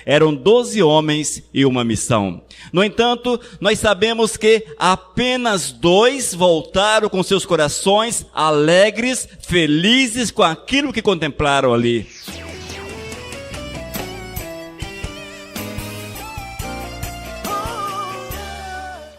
Eram 12 homens e uma missão. No entanto, nós sabemos que apenas 2 voltaram com seus corações alegres, felizes com aquilo que contemplaram ali.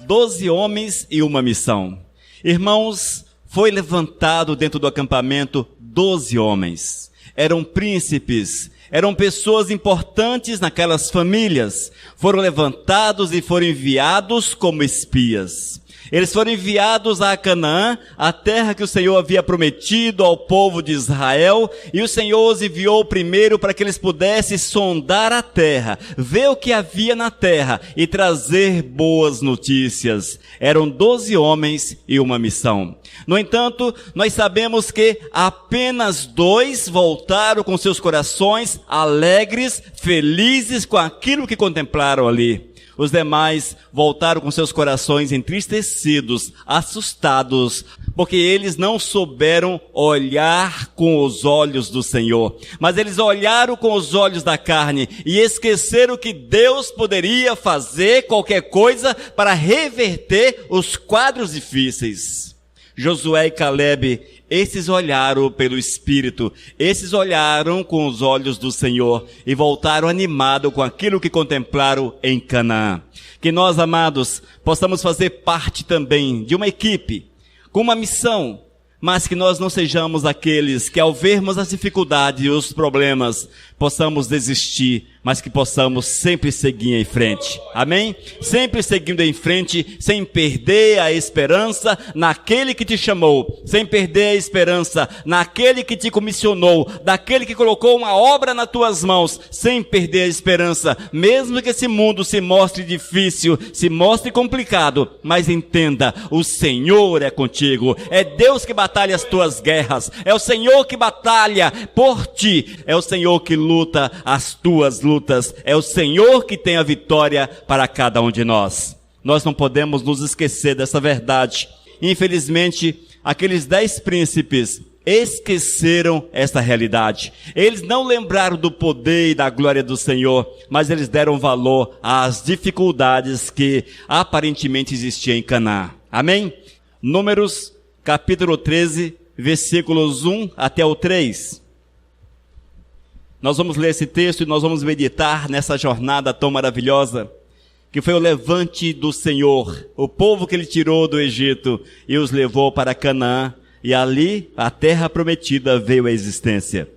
Doze homens e uma missão. Irmãos, foi levantado dentro do acampamento 12 homens. Eram príncipes, eram pessoas importantes naquelas famílias. Foram levantados e foram enviados como espias. Eles foram enviados a Canaã, a terra que o Senhor havia prometido ao povo de Israel, e o Senhor os enviou primeiro para que eles pudessem sondar a terra, ver o que havia na terra e trazer boas notícias. Eram 12 homens e uma missão. No entanto, nós sabemos que apenas 2 voltaram com seus corações alegres, felizes com aquilo que contemplaram ali. Os demais voltaram com seus corações entristecidos, assustados, porque eles não souberam olhar com os olhos do Senhor. Mas eles olharam com os olhos da carne e esqueceram que Deus poderia fazer qualquer coisa para reverter os quadros difíceis. Josué e Caleb, esses olharam pelo Espírito, esses olharam com os olhos do Senhor e voltaram animados com aquilo que contemplaram em Canaã. Que nós, amados, possamos fazer parte também de uma equipe, com uma missão, mas que nós não sejamos aqueles que ao vermos as dificuldades e os problemas, possamos desistir, mas que possamos sempre seguir em frente. Amém? Sempre seguindo em frente, sem perder a esperança naquele que te chamou, sem perder a esperança naquele que te comissionou, daquele que colocou uma obra nas tuas mãos, sem perder a esperança, mesmo que esse mundo se mostre difícil, se mostre complicado, mas entenda, o Senhor é contigo, é Deus que batalha as tuas guerras, é o Senhor que batalha por ti, é o Senhor que luta as tuas lutas, é o Senhor que tem a vitória para cada um de nós. Nós não podemos nos esquecer dessa verdade. Infelizmente, aqueles 10 príncipes esqueceram essa realidade. Eles não lembraram do poder e da glória do Senhor, mas eles deram valor às dificuldades que aparentemente existiam em Canaã. Amém? Números, capítulo 13, versículos 1 até o 3. Nós vamos ler esse texto e nós vamos meditar nessa jornada tão maravilhosa, que foi o levante do Senhor, o povo que Ele tirou do Egito e os levou para Canaã, e ali a terra prometida veio à existência.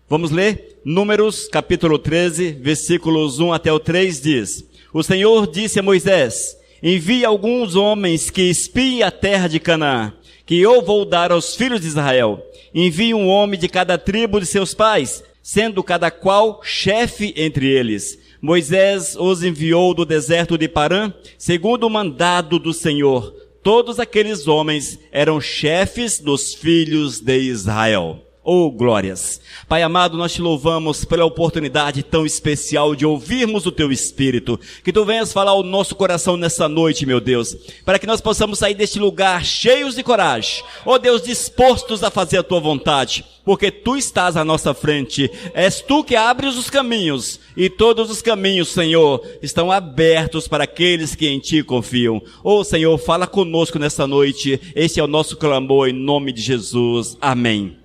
Vamos ler? Números, capítulo 13, versículos 1 até o 3 diz: O Senhor disse a Moisés: Envie alguns homens que espiem a terra de Canaã, que eu vou dar aos filhos de Israel. Envie um homem de cada tribo de seus pais, sendo cada qual chefe entre eles. Moisés os enviou do deserto de Parã, segundo o mandado do Senhor. Todos aqueles homens eram chefes dos filhos de Israel. Oh, glórias! Pai amado, nós te louvamos pela oportunidade tão especial de ouvirmos o teu Espírito. Que tu venhas falar ao nosso coração nessa noite, meu Deus, para que nós possamos sair deste lugar cheios de coragem. Oh Deus, dispostos a fazer a tua vontade, porque tu estás à nossa frente. És tu que abres os caminhos, e todos os caminhos, Senhor, estão abertos para aqueles que em ti confiam. Oh Senhor, fala conosco nessa noite. Este é o nosso clamor em nome de Jesus. Amém.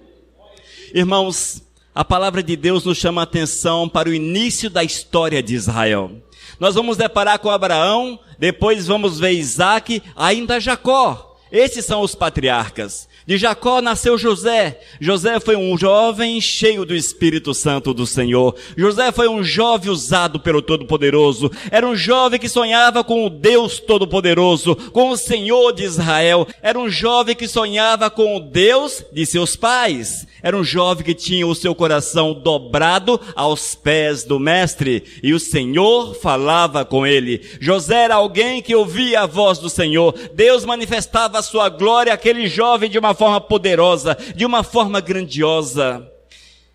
Irmãos, a palavra de Deus nos chama a atenção para o início da história de Israel. Nós vamos deparar com Abraão, depois vamos ver Isaac, ainda Jacó. Esses são os patriarcas. De Jacó nasceu José. José foi um jovem cheio do Espírito Santo do Senhor. José foi um jovem usado pelo Todo-Poderoso. Era um jovem que sonhava com o Deus Todo-Poderoso, com o Senhor de Israel. Era um jovem que sonhava com o Deus de seus pais. Era um jovem que tinha o seu coração dobrado aos pés do Mestre, e o Senhor falava com ele. José era alguém que ouvia a voz do Senhor. Deus manifestava a sua glória àquele jovem de uma forma poderosa, de uma forma grandiosa.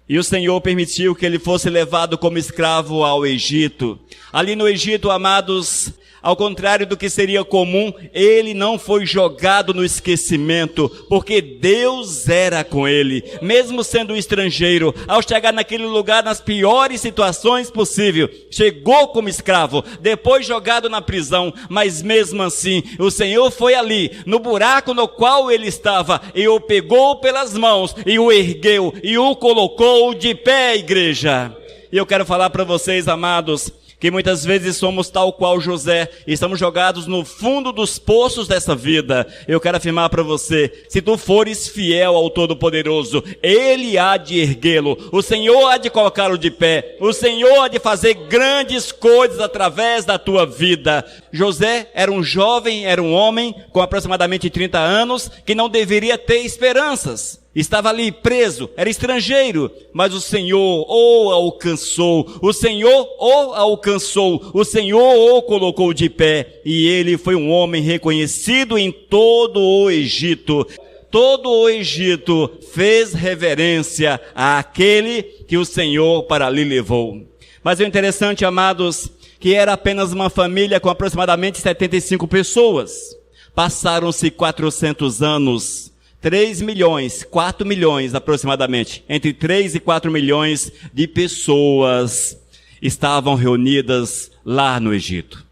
E o Senhor permitiu que ele fosse levado como escravo ao Egito. Ali no Egito, amados, Ao contrário do que seria comum, ele não foi jogado no esquecimento, porque Deus era com ele, mesmo sendo um estrangeiro. Ao chegar naquele lugar, nas piores situações possíveis, chegou como escravo, depois jogado na prisão, mas mesmo assim, o Senhor foi ali, no buraco no qual ele estava, e o pegou pelas mãos, e o ergueu, e o colocou de pé, igreja. E eu quero falar para vocês, amados, que muitas vezes somos tal qual José, e estamos jogados no fundo dos poços dessa vida. Eu quero afirmar para você, se tu fores fiel ao Todo-Poderoso, Ele há de erguê-lo, o Senhor há de colocá-lo de pé, o Senhor há de fazer grandes coisas através da tua vida. José era um jovem, era um homem com aproximadamente 30 anos, que não deveria ter esperanças. Estava ali preso, era estrangeiro, mas o Senhor o alcançou, o Senhor o alcançou, o Senhor o colocou de pé, e ele foi um homem reconhecido em todo o Egito. Todo o Egito fez reverência àquele que o Senhor para ali levou. Mas o interessante, amados, que era apenas uma família com aproximadamente 75 pessoas. Passaram-se 400 anos, 3 milhões, 4 milhões aproximadamente, entre 3 e 4 milhões de pessoas estavam reunidas lá no Egito.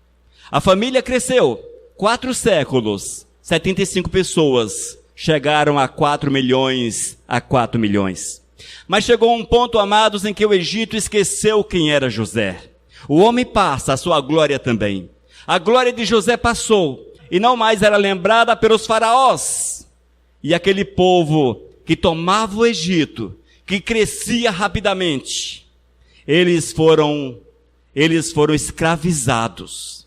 A família cresceu, 4 séculos, 75 pessoas chegaram a 4 milhões, a 4 milhões. Mas chegou um ponto, amados, em que o Egito esqueceu quem era José. O homem passa, a sua glória também. A glória de José passou, e não mais era lembrada pelos faraós. E aquele povo que tomava o Egito, que crescia rapidamente, eles foram escravizados.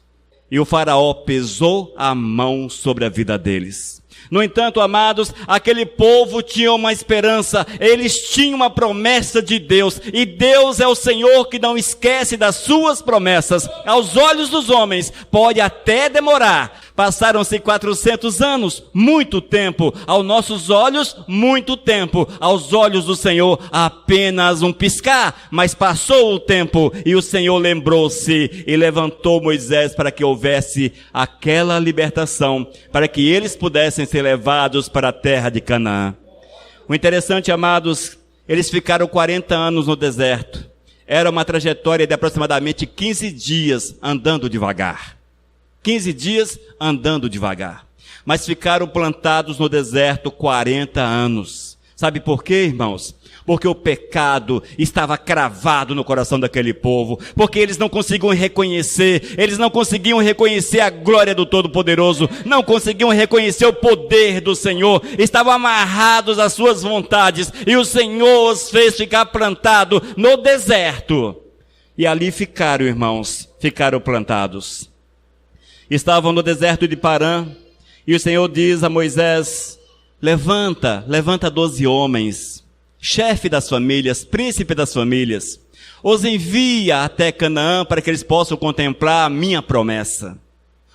E o faraó pesou a mão sobre a vida deles. No entanto, amados, aquele povo tinha uma esperança, eles tinham uma promessa de Deus, e Deus é o Senhor que não esquece das suas promessas. Aos olhos dos homens, pode até demorar. Passaram-se 400 anos, muito tempo. Aos nossos olhos, muito tempo. Aos olhos do Senhor, apenas um piscar. Mas passou o tempo e o Senhor lembrou-se e levantou Moisés para que houvesse aquela libertação, para que eles pudessem ser levados para a terra de Canaã. O interessante, amados, eles ficaram 40 anos no deserto. Era uma trajetória de aproximadamente 15 dias andando devagar. 15 dias andando devagar. Mas ficaram plantados no deserto 40 anos. Sabe por quê, irmãos? Porque o pecado estava cravado no coração daquele povo. Porque eles não conseguiam reconhecer a glória do Todo-Poderoso. Não conseguiam reconhecer o poder do Senhor. Estavam amarrados às suas vontades. E o Senhor os fez ficar plantado no deserto. E ali ficaram, irmãos, ficaram plantados. Estavam no deserto de Parã, e o Senhor diz a Moisés, levanta 12 homens, chefe das famílias, príncipe das famílias, os envia até Canaã para que eles possam contemplar a minha promessa.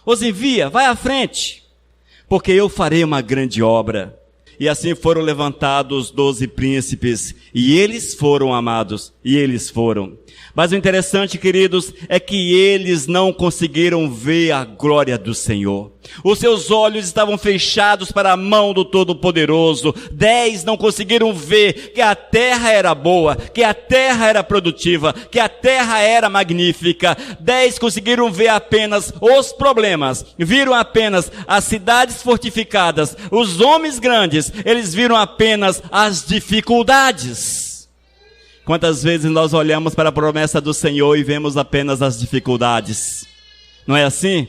Os envia, vai à frente, porque eu farei uma grande obra. E assim foram levantados 12 príncipes, e eles foram, amados, e eles foram. Mas o interessante, queridos, é que eles não conseguiram ver a glória do Senhor. Os seus olhos estavam fechados para a mão do Todo-Poderoso. 10 não conseguiram ver que a terra era boa, que a terra era produtiva, que a terra era magnífica. 10 conseguiram ver apenas os problemas, viram apenas as cidades fortificadas, os homens grandes, eles viram apenas as dificuldades. Quantas vezes nós olhamos para a promessa do Senhor e vemos apenas as dificuldades? Não é assim?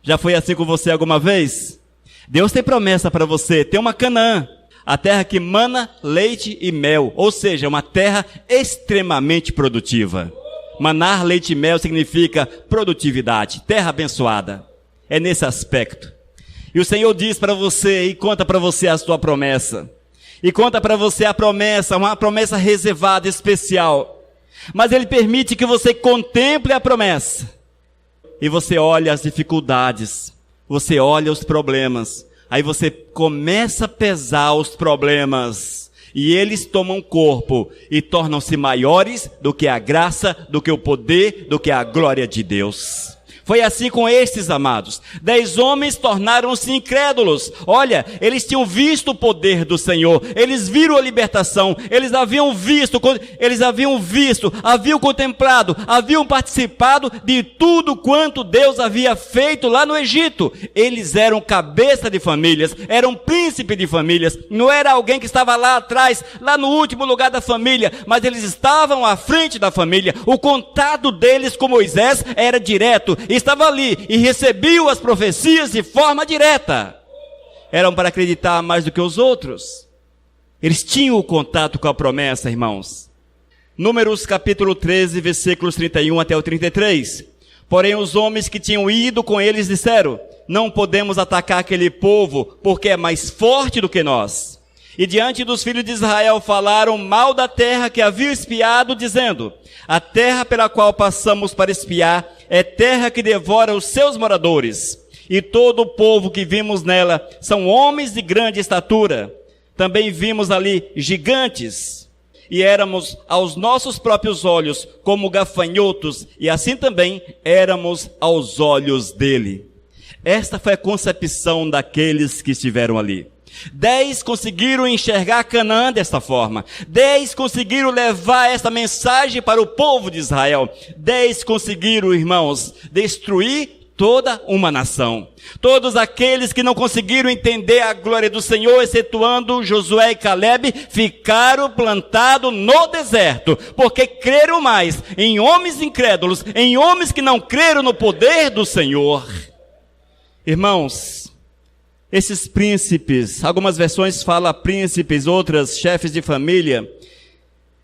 Já foi assim com você alguma vez? Deus tem promessa para você, tem uma Canaã, a terra que mana leite e mel, ou seja, uma terra extremamente produtiva. Manar leite e mel significa produtividade, terra abençoada. É nesse aspecto. E o Senhor diz para você e conta para você a sua promessa. E conta para você a promessa, uma promessa reservada, especial. Mas Ele permite que você contemple a promessa. E você olha as dificuldades, você olha os problemas. Aí você começa a pesar os problemas. E eles tomam corpo e tornam-se maiores do que a graça, do que o poder, do que a glória de Deus. Foi assim com estes, amados. 10 homens tornaram-se incrédulos. Olha, eles tinham visto o poder do Senhor. Eles viram a libertação. Eles haviam visto, haviam contemplado, haviam participado de tudo quanto Deus havia feito lá no Egito. Eles eram cabeça de famílias, eram príncipe de famílias. Não era alguém que estava lá atrás, lá no último lugar da família, mas eles estavam à frente da família. O contato deles com Moisés era direto. Estava ali e recebiam as profecias de forma direta. Eram para acreditar mais do que os outros. Eles tinham o contato com a promessa, irmãos. Números capítulo 13, versículos 31 até o 33. Porém os homens que tinham ido com eles disseram: não podemos atacar aquele povo, porque é mais forte do que nós. E diante dos filhos de Israel falaram mal da terra que haviam espiado, dizendo: a terra pela qual passamos para espiar é terra que devora os seus moradores. E todo o povo que vimos nela são homens de grande estatura. Também vimos ali gigantes. E éramos aos nossos próprios olhos como gafanhotos, e assim também éramos aos olhos dele. Esta foi a concepção daqueles que estiveram ali. 10 conseguiram enxergar Canaã desta forma. 10 conseguiram levar esta mensagem para o povo de Israel. 10 conseguiram, irmãos, destruir toda uma nação. Todos aqueles que não conseguiram entender a glória do Senhor, excetuando Josué e Caleb, ficaram plantados no deserto, porque creram mais em homens incrédulos, em homens que não creram no poder do Senhor. Irmãos, esses príncipes, algumas versões falam príncipes, outras chefes de família.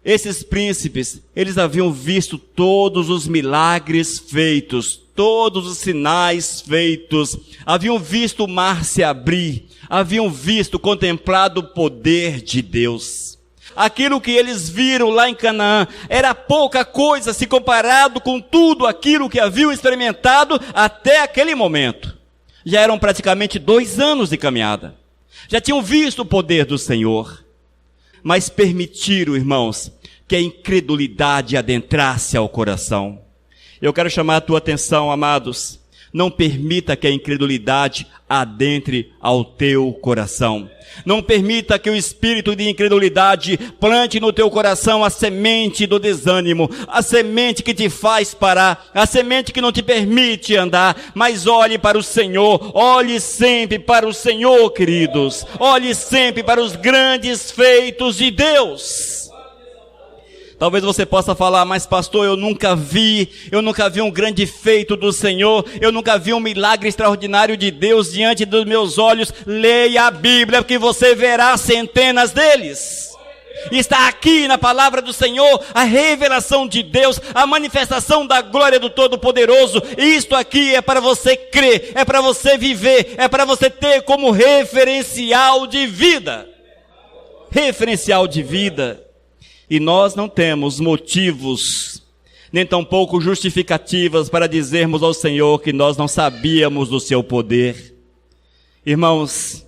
Esses príncipes, eles haviam visto todos os milagres feitos, todos os sinais feitos, haviam visto o mar se abrir, haviam visto, contemplado o poder de Deus. Aquilo que eles viram lá em Canaã era pouca coisa se comparado com tudo aquilo que haviam experimentado até aquele momento. Já eram praticamente 2 anos de caminhada. Já tinham visto o poder do Senhor. Mas permitiram, irmãos, que a incredulidade adentrasse ao coração. Eu quero chamar a tua atenção, amados. Não permita que a incredulidade adentre ao teu coração. Não permita que o espírito de incredulidade plante no teu coração a semente do desânimo, a semente que te faz parar, a semente que não te permite andar. Mas olhe para o Senhor, olhe sempre para o Senhor, queridos. Olhe sempre para os grandes feitos de Deus. Talvez você possa falar: mas pastor, eu nunca vi um grande feito do Senhor, eu nunca vi um milagre extraordinário de Deus diante dos meus olhos. Leia a Bíblia que você verá centenas deles. Está aqui na palavra do Senhor a revelação de Deus, a manifestação da glória do Todo-Poderoso. Isto aqui é para você crer, é para você viver, é para você ter como referencial de vida. Referencial de vida. E nós não temos motivos, nem tampouco justificativas para dizermos ao Senhor que nós não sabíamos do seu poder. Irmãos,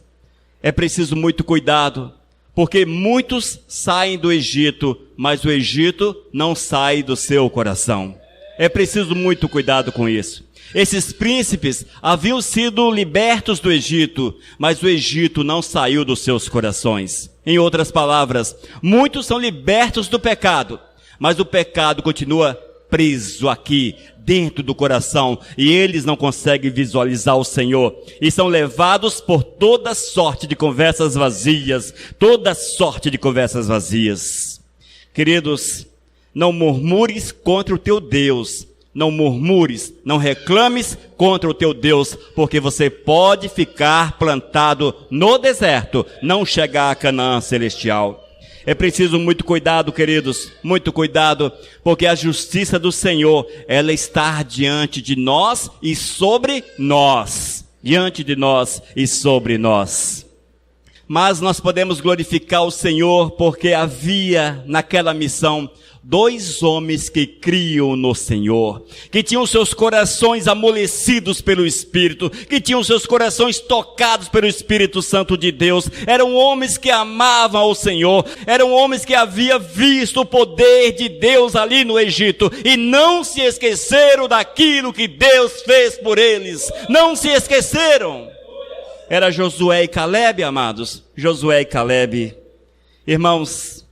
é preciso muito cuidado, porque muitos saem do Egito, mas o Egito não sai do seu coração. É preciso muito cuidado com isso. Esses príncipes haviam sido libertos do Egito, mas o Egito não saiu dos seus corações. Em outras palavras, muitos são libertos do pecado, mas o pecado continua preso aqui, dentro do coração, e eles não conseguem visualizar o Senhor, e são levados por toda sorte de conversas vazias, Queridos, não murmures contra o teu Deus, não murmures, não reclames contra o teu Deus, porque você pode ficar plantado no deserto, não chegar a Canaã celestial. É preciso muito cuidado, queridos, muito cuidado, porque a justiça do Senhor, ela está diante de nós e sobre nós. Diante de nós e sobre nós. Mas nós podemos glorificar o Senhor porque havia naquela missão 2 homens que criam no Senhor, que tinham seus corações amolecidos pelo Espírito, que tinham seus corações tocados pelo Espírito Santo de Deus. Eram homens que amavam ao Senhor, eram homens que haviam visto o poder de Deus ali no Egito e não se esqueceram daquilo que Deus fez por eles. Não se esqueceram. Era Josué e Calebe, amados. Josué e Calebe. Irmãos,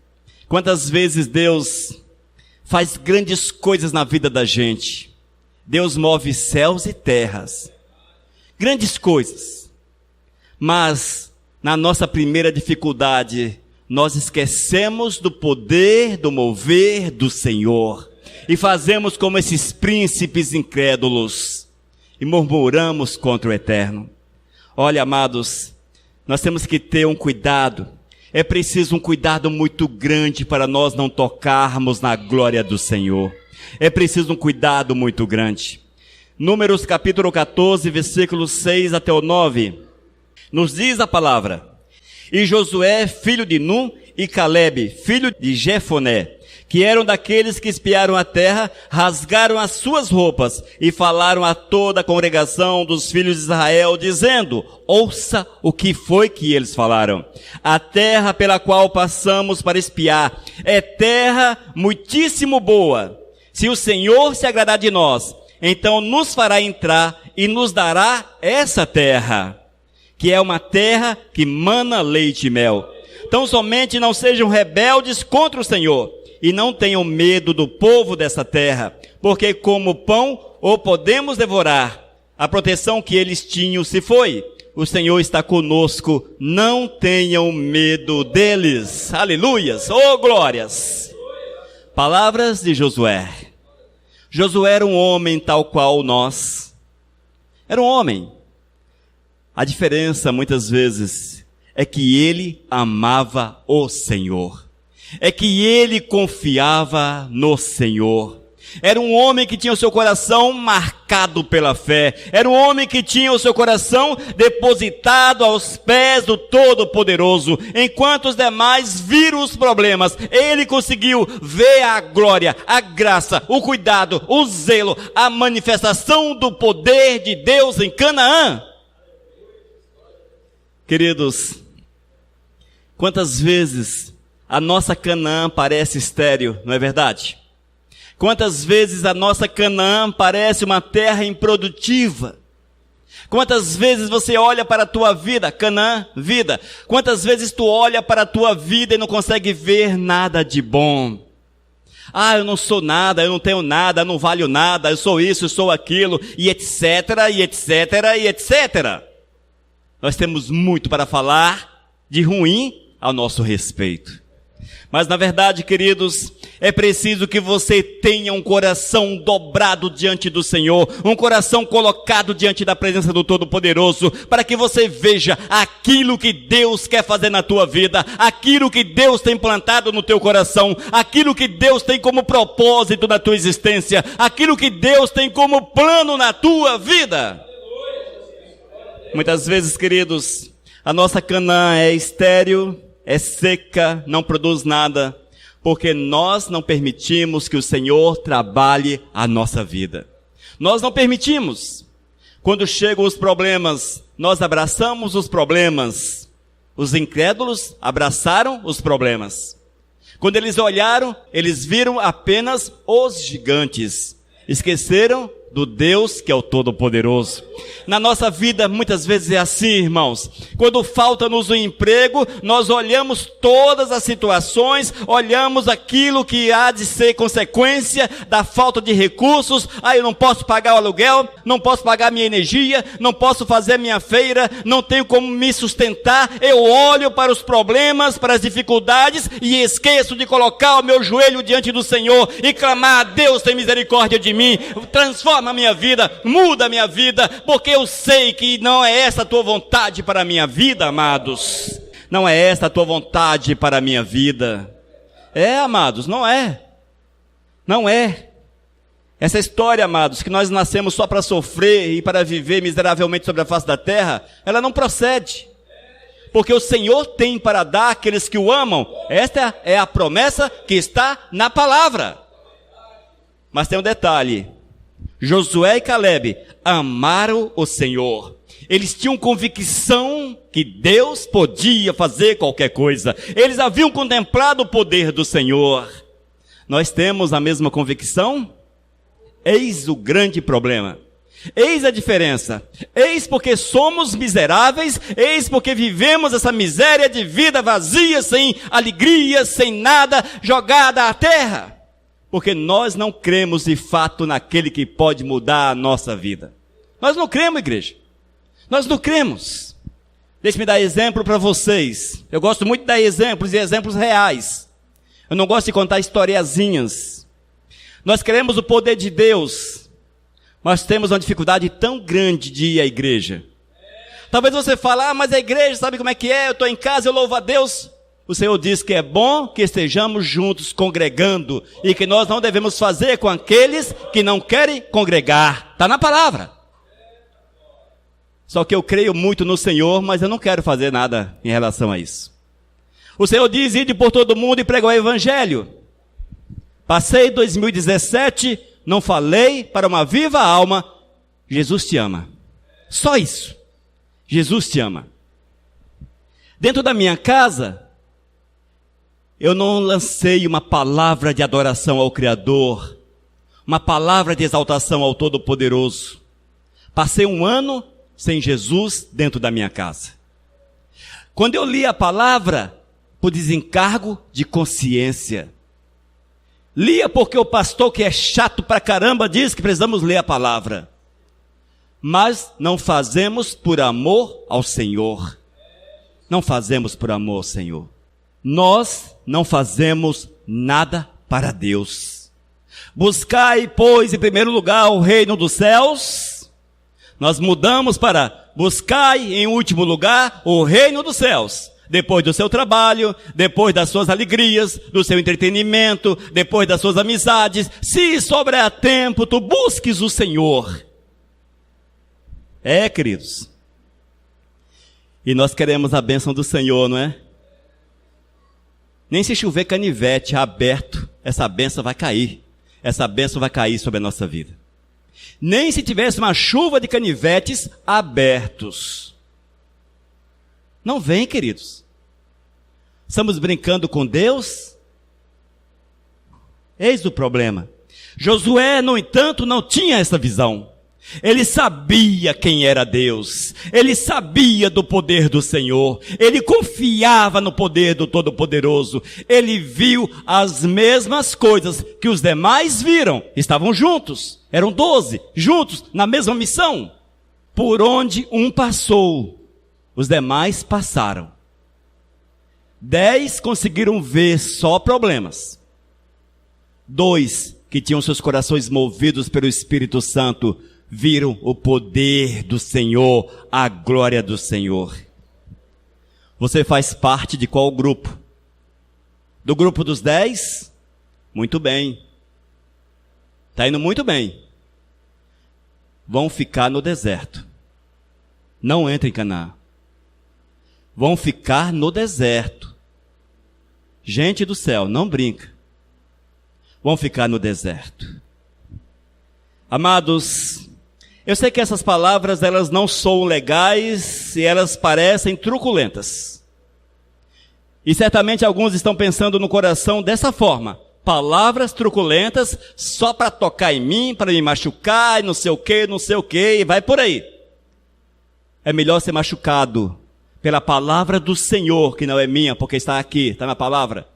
quantas vezes Deus faz grandes coisas na vida da gente. Deus move céus e terras. Grandes coisas. Mas, na nossa primeira dificuldade, nós esquecemos do poder, do mover do Senhor. E fazemos como esses príncipes incrédulos. E murmuramos contra o Eterno. Olha, amados, nós temos que ter um cuidado. É preciso um cuidado muito grande para nós não tocarmos na glória do Senhor. É preciso um cuidado muito grande. Números capítulo 14, versículos 6 até o 9. Nos diz a palavra: E Josué, filho de Num, e Calebe, filho de Jefoné, que eram daqueles que espiaram a terra, rasgaram as suas roupas e falaram a toda a congregação dos filhos de Israel, dizendo: ouça o que foi que eles falaram. A terra pela qual passamos para espiar é terra muitíssimo boa. Se o Senhor se agradar de nós, então nos fará entrar e nos dará essa terra, que é uma terra que mana leite e mel. Então somente não sejam rebeldes contra o Senhor, e não tenham medo do povo dessa terra, porque como pão o podemos devorar. A proteção que eles tinham se foi. O Senhor está conosco, não tenham medo deles. Aleluias, oh glórias. Palavras de Josué. Josué era um homem tal qual nós. Era um homem. A diferença muitas vezes é que ele amava o Senhor. É que ele confiava no Senhor. Era um homem que tinha o seu coração marcado pela fé. Era um homem que tinha o seu coração depositado aos pés do Todo-Poderoso. Enquanto os demais viram os problemas, ele conseguiu ver a glória, a graça, o cuidado, o zelo, a manifestação do poder de Deus em Canaã. Queridos, quantas vezes a nossa Canaã parece estéril, não é verdade? Quantas vezes a nossa Canaã parece uma terra improdutiva? Quantas vezes você olha para a tua vida, Canaã, vida? Quantas vezes tu olha para a tua vida e não consegue ver nada de bom? Ah, eu não sou nada, eu não tenho nada, eu não valho nada, eu sou isso, eu sou aquilo, e etc, e etc, e etc. Nós temos muito para falar de ruim ao nosso respeito. Mas na verdade, queridos, é preciso que você tenha um coração dobrado diante do Senhor, um coração colocado diante da presença do Todo-Poderoso, para que você veja aquilo que Deus quer fazer na tua vida, aquilo que Deus tem plantado no teu coração, aquilo que Deus tem como propósito na tua existência, aquilo que Deus tem como plano na tua vida. Muitas vezes, queridos, a nossa Canaã é estéril, é seca, não produz nada, porque nós não permitimos que o Senhor trabalhe a nossa vida. Nós não permitimos. Quando chegam os problemas, nós abraçamos os problemas. Os incrédulos abraçaram os problemas. Quando eles olharam, eles viram apenas os gigantes. Esqueceram do Deus que é o Todo-Poderoso. Na nossa vida muitas vezes é assim, irmãos. Quando falta-nos um emprego, nós olhamos todas as situações, olhamos aquilo que há de ser consequência da falta de recursos. Ah, eu não posso pagar o aluguel, não posso pagar minha energia, não posso fazer minha feira, não tenho como me sustentar. Eu olho para os problemas, para as dificuldades e esqueço de colocar o meu joelho diante do Senhor e clamar: Deus, tem misericórdia de mim, transforma a minha vida, muda a minha vida, porque eu sei que não é essa a tua vontade para a minha vida, amados. Não é essa a tua vontade para a minha vida. É, amados, não é. Não é. Essa história, amados, que nós nascemos só para sofrer e para viver miseravelmente sobre a face da terra, ela não procede. porque o Senhor tem para dar àqueles que o amam. Esta é a promessa que está na palavra. Mas tem um detalhe: Josué e Calebe amaram o Senhor. Eles tinham convicção que Deus podia fazer qualquer coisa. Eles haviam contemplado o poder do Senhor. Nós temos a mesma convicção? Eis o grande problema. Eis a diferença. Eis porque somos miseráveis. Eis porque vivemos essa miséria de vida vazia, sem alegria, sem nada, jogada à terra. Porque nós não cremos de fato naquele que pode mudar a nossa vida. Nós não cremos, igreja. Nós não cremos. Deixe-me dar exemplo para vocês. Eu gosto muito de dar exemplos e exemplos reais. Eu não gosto de contar historiazinhas. Nós queremos o poder de Deus, mas temos uma dificuldade tão grande de ir à igreja. Talvez você fale, mas a igreja sabe como é que é, eu estou em casa, eu louvo a Deus. O Senhor diz que é bom que estejamos juntos congregando e que nós não devemos fazer com aqueles que não querem congregar. Está na palavra. Só que eu creio muito no Senhor, mas eu não quero fazer nada em relação a isso. O Senhor diz, ide por todo mundo e pregar o evangelho. Passei 2017, não falei para uma viva alma, Jesus te ama. Só isso. Jesus te ama. Dentro da minha casa, eu não lancei uma palavra de adoração ao Criador, uma palavra de exaltação ao Todo-Poderoso. Passei um ano sem Jesus dentro da minha casa. Quando eu li a palavra, por desencargo de consciência. Lia porque o pastor, que é chato pra caramba, diz que precisamos ler a palavra. Mas não fazemos por amor ao Senhor. Não fazemos por amor ao Senhor. Nós não fazemos nada para Deus. Buscai, pois, em primeiro lugar o reino dos céus. Nós mudamos para buscai, em último lugar, o reino dos céus. Depois do seu trabalho, depois das suas alegrias, do seu entretenimento, depois das suas amizades, se sobrar tempo, tu busques o Senhor. Queridos. E nós queremos a bênção do Senhor, não é? Nem se chover canivete aberto, essa bênção vai cair. Essa bênção vai cair sobre a nossa vida. Nem se tivesse uma chuva de canivetes abertos. Não vem, queridos. Estamos brincando com Deus? Eis o problema. Josué, no entanto, não tinha essa visão. Ele sabia quem era Deus. Ele sabia do poder do Senhor. Ele confiava no poder do Todo-Poderoso. Ele viu as mesmas coisas que os demais viram. Estavam juntos. Eram 12, juntos, na mesma missão. Por onde um passou, os demais passaram. 10 conseguiram ver só problemas. 2, que tinham seus corações movidos pelo Espírito Santo, viram o poder do Senhor, a glória do Senhor. Você faz parte de qual grupo? Do grupo dos 10? Muito bem. Está indo muito bem. Vão ficar no deserto. Não entrem em Canaã. Vão ficar no deserto. Gente do céu, não brinca. Vão ficar no deserto. Amados, eu sei que essas palavras, elas não são legais e elas parecem truculentas. E certamente alguns estão pensando no coração dessa forma. Palavras truculentas só para tocar em mim, para me machucar, e não sei o que, e vai por aí. É melhor ser machucado pela palavra do Senhor, que não é minha, porque está aqui, está na palavra,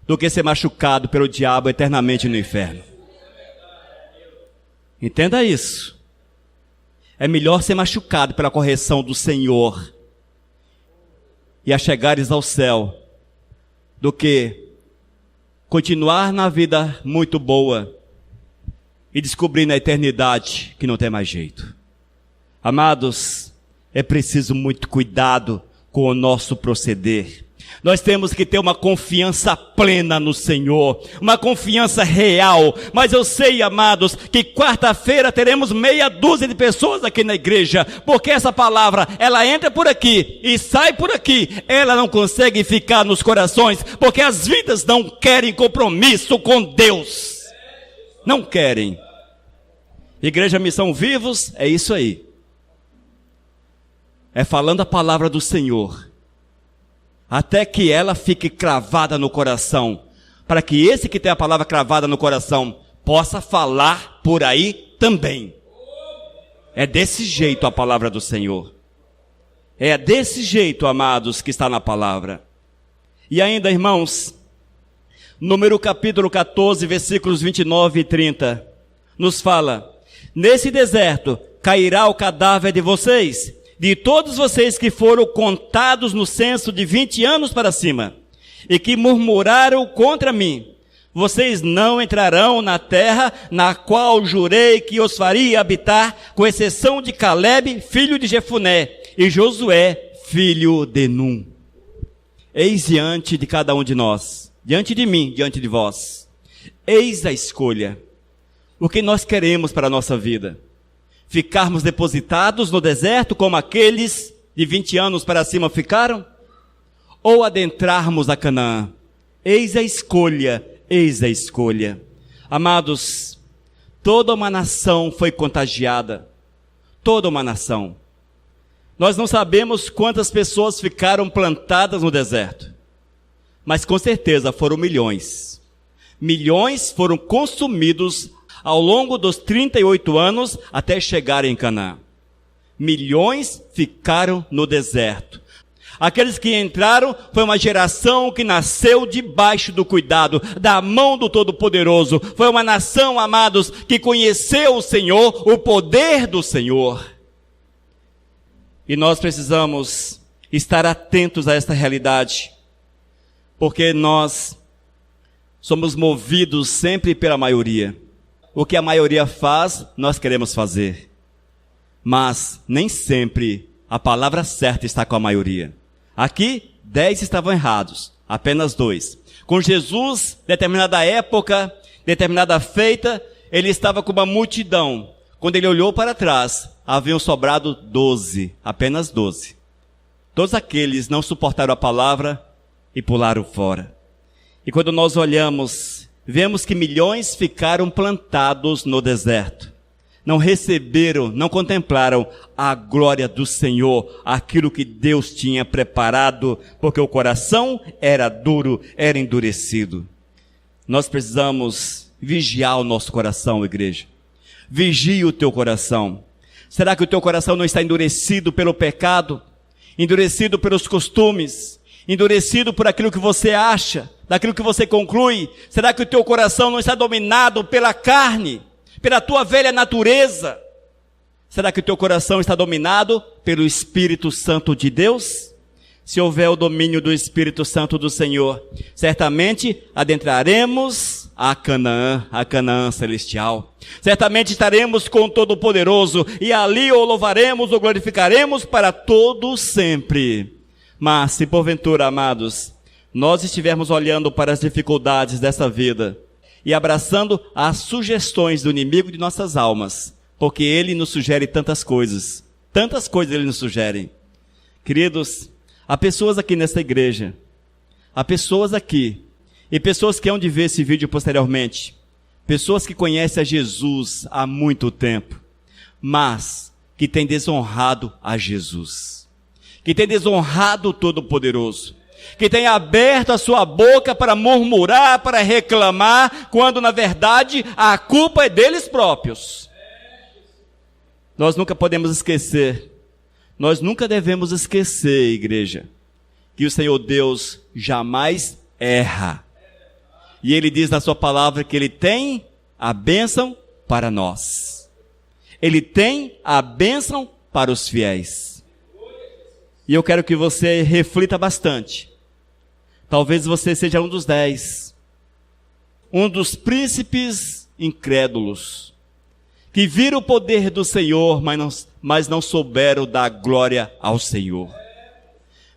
do que ser machucado pelo diabo eternamente no inferno. Entenda isso. É melhor ser machucado pela correção do Senhor e a chegares ao céu, do que continuar na vida muito boa e descobrir na eternidade que não tem mais jeito. Amados, é preciso muito cuidado com o nosso proceder. Nós temos que ter uma confiança plena no Senhor, uma confiança real. Mas eu sei, amados, que quarta-feira teremos meia dúzia de pessoas aqui na igreja, porque essa palavra, ela entra por aqui e sai por aqui. Ela não consegue ficar nos corações, porque as vidas não querem compromisso com Deus. Não querem. Igreja Missão Vivos, é isso aí. É falando a palavra do Senhor, até que ela fique cravada no coração, para que esse que tem a palavra cravada no coração possa falar por aí também. É desse jeito a palavra do Senhor. É desse jeito, amados, que está na palavra. E ainda, irmãos, Número capítulo 14, versículos 29 e 30, nos fala: nesse deserto cairá o cadáver de vocês, de todos vocês que foram contados no censo de 20 anos para cima, e que murmuraram contra mim. Vocês não entrarão na terra na qual jurei que os faria habitar, com exceção de Caleb, filho de Jefuné, e Josué, filho de Num. Eis diante de cada um de nós, diante de mim, diante de vós, eis a escolha. O que nós queremos para a nossa vida? Ficarmos depositados no deserto como aqueles de 20 anos para cima ficaram? Ou adentrarmos a Canaã? Eis a escolha, eis a escolha. Amados, toda uma nação foi contagiada. Toda uma nação. Nós não sabemos quantas pessoas ficaram plantadas no deserto, mas com certeza foram milhões. Milhões foram consumidos ao longo dos 38 anos até chegarem em Canaã. Milhões ficaram no deserto. Aqueles que entraram foi uma geração que nasceu debaixo do cuidado, da mão do Todo-Poderoso. Foi uma nação, amados, que conheceu o Senhor, o poder do Senhor. E nós precisamos estar atentos a esta realidade, porque nós somos movidos sempre pela maioria. O que a maioria faz, nós queremos fazer. Mas nem sempre a palavra certa está com a maioria. Aqui, 10 estavam errados, apenas 2. Com Jesus, determinada época, determinada feita, ele estava com uma multidão. Quando ele olhou para trás, haviam sobrado 12, apenas 12. Todos aqueles não suportaram a palavra e pularam fora. E quando nós olhamos, vemos que milhões ficaram plantados no deserto. Não receberam, não contemplaram a glória do Senhor, aquilo que Deus tinha preparado, porque o coração era duro, era endurecido. Nós precisamos vigiar o nosso coração, igreja. Vigie o teu coração. Será que o teu coração não está endurecido pelo pecado? Endurecido pelos costumes? Endurecido por aquilo que você acha, daquilo que você conclui? Será que o teu coração não está dominado pela carne, pela tua velha natureza? Será que o teu coração está dominado pelo Espírito Santo de Deus? Se houver o domínio do Espírito Santo do Senhor, certamente adentraremos a Canaã celestial. Certamente estaremos com o Todo-Poderoso, e ali o louvaremos, o glorificaremos para todo sempre. Mas se porventura, amados, nós estivermos olhando para as dificuldades dessa vida e abraçando as sugestões do inimigo de nossas almas, porque ele nos sugere tantas coisas ele nos sugere. Queridos, há pessoas aqui nesta igreja, há pessoas aqui, e pessoas que hão de ver esse vídeo posteriormente, pessoas que conhecem a Jesus há muito tempo, mas que têm desonrado a Jesus, que têm desonrado o Todo-Poderoso, que tem aberto a sua boca para murmurar, para reclamar, quando na verdade a culpa é deles próprios. Nós nunca podemos esquecer, nós nunca devemos esquecer, igreja, que o Senhor Deus jamais erra. E Ele diz na sua palavra que Ele tem a bênção para nós. Ele tem a bênção para os fiéis. E eu quero que você reflita bastante. Talvez você seja um dos 10, um dos príncipes incrédulos, que viram o poder do Senhor, mas não souberam dar glória ao Senhor.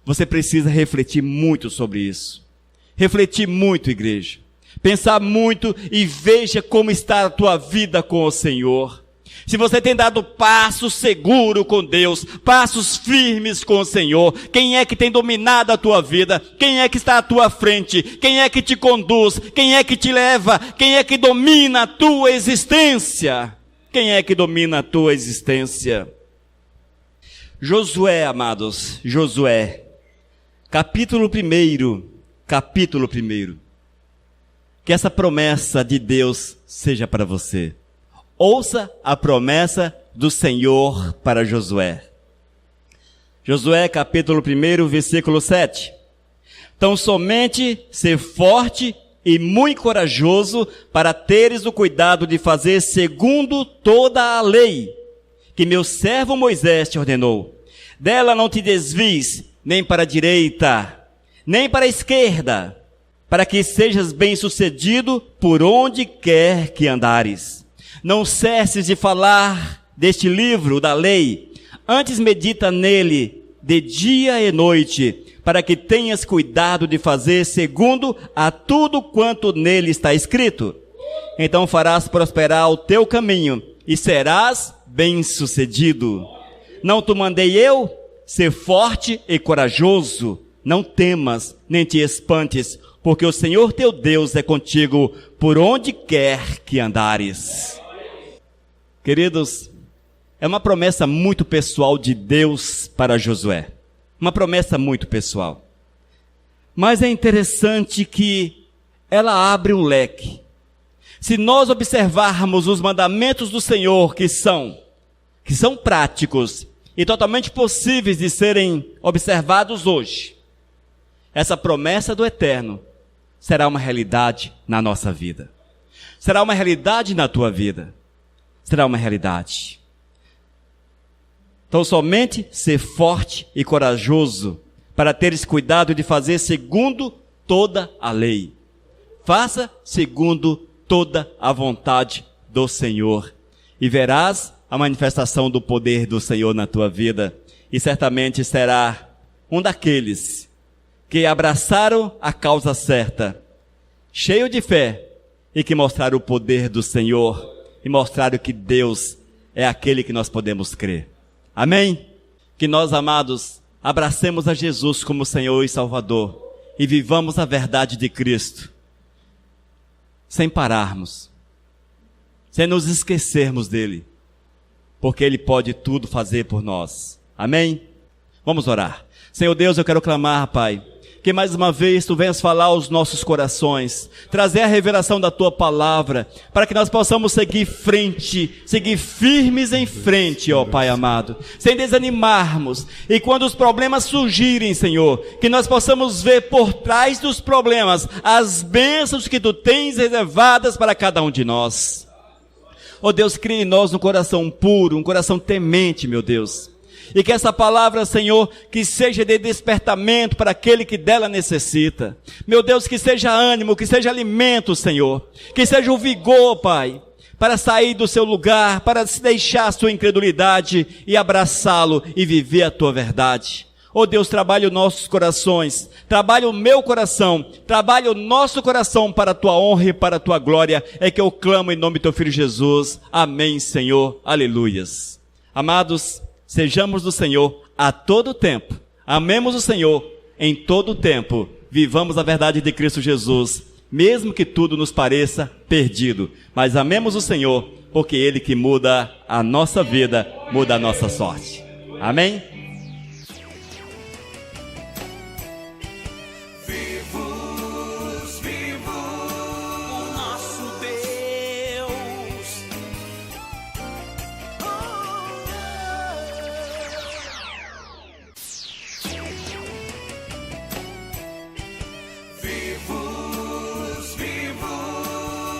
Você precisa refletir muito sobre isso. Refletir muito, igreja. Pensar muito e veja como está a tua vida com o Senhor. Se você tem dado passos seguros com Deus, passos firmes com o Senhor, quem é que tem dominado a tua vida? Quem é que está à tua frente? Quem é que te conduz? Quem é que te leva? Quem é que domina a tua existência? Quem é que domina a tua existência? Josué, amados, Josué, capítulo 1. Que essa promessa de Deus seja para você. Ouça a promessa do Senhor para Josué. Josué, capítulo 1, versículo 7. Tão somente ser forte e muito corajoso para teres o cuidado de fazer segundo toda a lei que meu servo Moisés te ordenou. Dela não te desvies, nem para a direita, nem para a esquerda, para que sejas bem-sucedido por onde quer que andares. Não cesses de falar deste livro da lei, antes medita nele de dia e noite, para que tenhas cuidado de fazer segundo a tudo quanto nele está escrito. Então farás prosperar o teu caminho e serás bem-sucedido. Não te mandei eu? Ser forte e corajoso. Não temas, nem te espantes, porque o Senhor teu Deus é contigo por onde quer que andares. Queridos, é uma promessa muito pessoal de Deus para Josué. Uma promessa muito pessoal. Mas é interessante que ela abre um leque. Se nós observarmos os mandamentos do Senhor que são práticos e totalmente possíveis de serem observados hoje, essa promessa do Eterno será uma realidade na nossa vida. Será uma realidade na tua vida. Será uma realidade. Então somente ser forte e corajoso para teres cuidado de fazer segundo toda a lei. Faça segundo toda a vontade do Senhor. E verás a manifestação do poder do Senhor na tua vida. E certamente será um daqueles que abraçaram a causa certa, cheio de fé, e que mostraram o poder do Senhor, e mostraram que Deus é aquele que nós podemos crer. Amém? Que nós, amados, abracemos a Jesus como Senhor e Salvador, e vivamos a verdade de Cristo, sem pararmos, sem nos esquecermos dele, porque ele pode tudo fazer por nós. Amém? Vamos orar. Senhor Deus, eu quero clamar, Pai, que mais uma vez Tu venhas falar aos nossos corações, trazer a revelação da Tua palavra, para que nós possamos seguir firmes em frente, ó Pai amado, sem desanimarmos, e quando os problemas surgirem, Senhor, que nós possamos ver por trás dos problemas as bênçãos que Tu tens reservadas para cada um de nós. Ó Deus, cria em nós um coração puro, um coração temente, meu Deus. E que essa palavra, Senhor, que seja de despertamento para aquele que dela necessita. Meu Deus, que seja ânimo, que seja alimento, Senhor. Que seja o vigor, Pai, para sair do seu lugar, para se deixar a sua incredulidade e abraçá-lo e viver a tua verdade. Oh Deus, trabalha os nossos corações, trabalha o meu coração, trabalha o nosso coração para a tua honra e para a tua glória. É que eu clamo em nome do teu Filho Jesus. Amém, Senhor. Aleluias. Amados, sejamos do Senhor a todo tempo. Amemos o Senhor em todo tempo. Vivamos a verdade de Cristo Jesus, mesmo que tudo nos pareça perdido. Mas amemos o Senhor, porque Ele que muda a nossa vida, muda a nossa sorte. Amém? O nosso Deus. Vivo,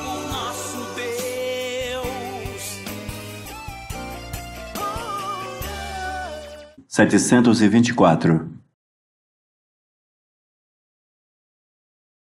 o nosso Deus. 724